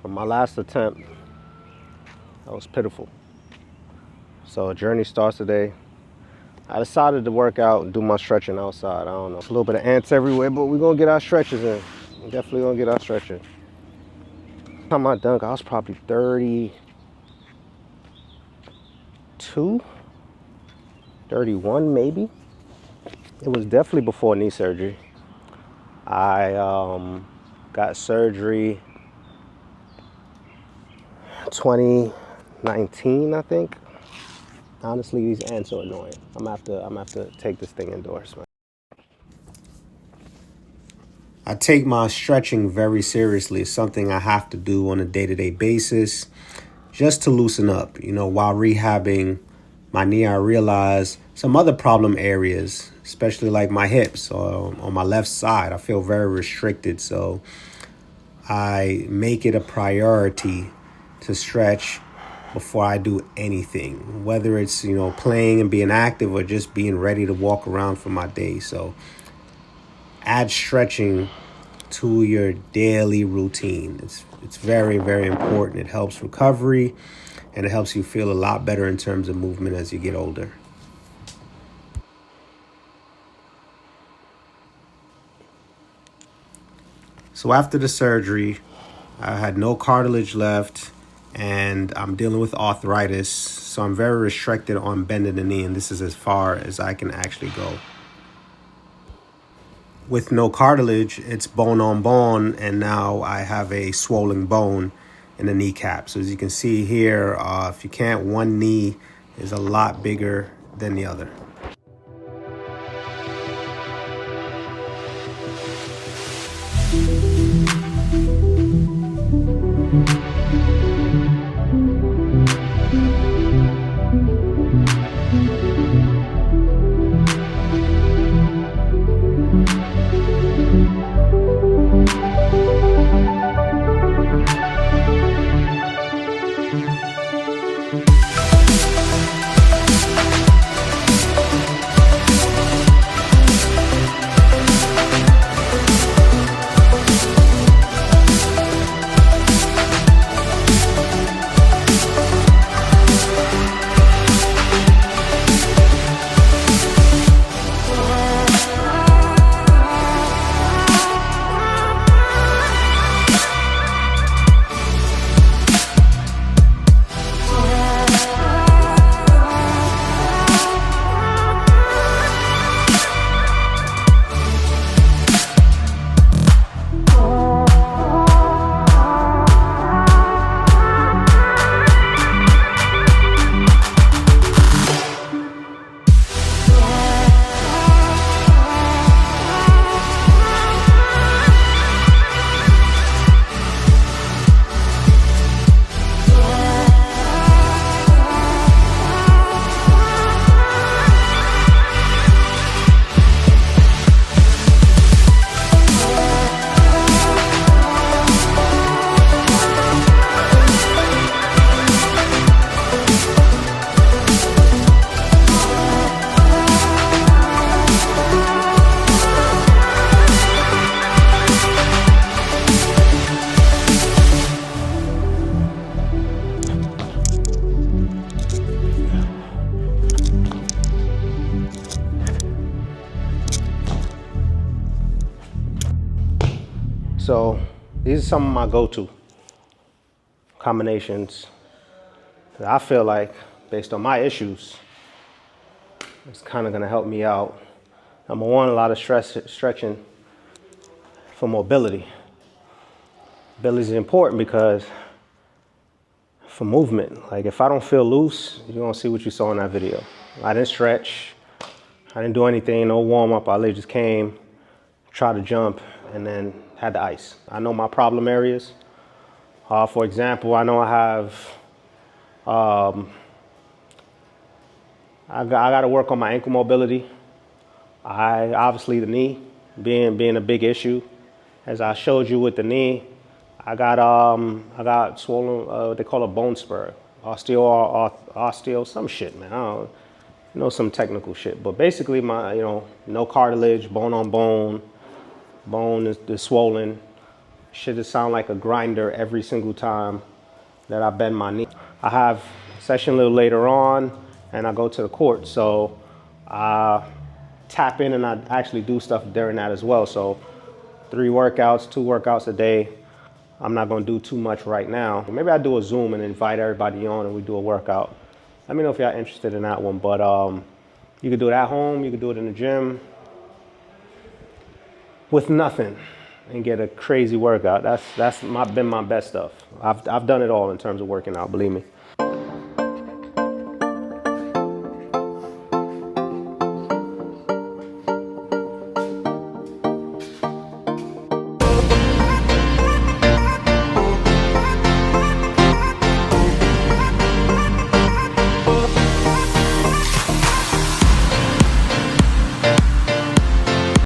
From my last attempt, that was pitiful. So a journey starts today. I decided to work out and do my stretching outside. I don't know. It's a little bit of ants everywhere, but we're gonna get our stretches in. We're definitely gonna get our stretching. Time I dunk, I was probably 32, 31 maybe. It was definitely before knee surgery. I got surgery 2019, I think. Honestly, these ants are annoying. I'm gonna have to take this thing indoors, man. I take my stretching very seriously. It's something I have to do on a day-to-day basis just to loosen up. You know, while rehabbing my knee, I realized some other problem areas, especially like my hips or on my left side. I feel very restricted. So I make it a priority to stretch before I do anything, whether it's, you know, playing and being active or just being ready to walk around for my day. So add stretching to your daily routine. It's very, very important. It helps recovery and it helps you feel a lot better in terms of movement as you get older. So after the surgery, I had no cartilage left and I'm dealing with arthritis. So I'm very restricted on bending the knee, and this is as far as I can actually go. With no cartilage, it's bone on bone, and now I have a swollen bone in the kneecap. So as you can see here, if you can't, one knee is a lot bigger than the other. So these are some of my go-to combinations that I feel like, based on my issues, it's kind of going to help me out. Number one, a lot of stretching for mobility. Mobility is important because for movement, like if I don't feel loose, you're going to see what you saw in that video. I didn't stretch. I didn't do anything, no warm-up. I literally just came, tried to jump, and then had the ice. I know my problem areas. For example, I know I have, I got to work on my ankle mobility. Obviously the knee being a big issue. As I showed you with the knee, I got swollen, what they call a bone spur, osteo, some shit, man. I don't know, some technical shit, but basically my, no cartilage, bone on bone. Bone is swollen. Should it sound like a grinder every single time that I bend my knee. I have a session a little later on and I go to the court. So I tap in and I actually do stuff during that as well. So 2 workouts a day. I'm not gonna do too much right now. Maybe I do a Zoom and invite everybody on and we do a workout. Let me know if y'all interested in that one. But you can do it at home, you can do it in the gym with nothing and get a crazy workout. That's been my best stuff. I've done it all in terms of working out, believe me.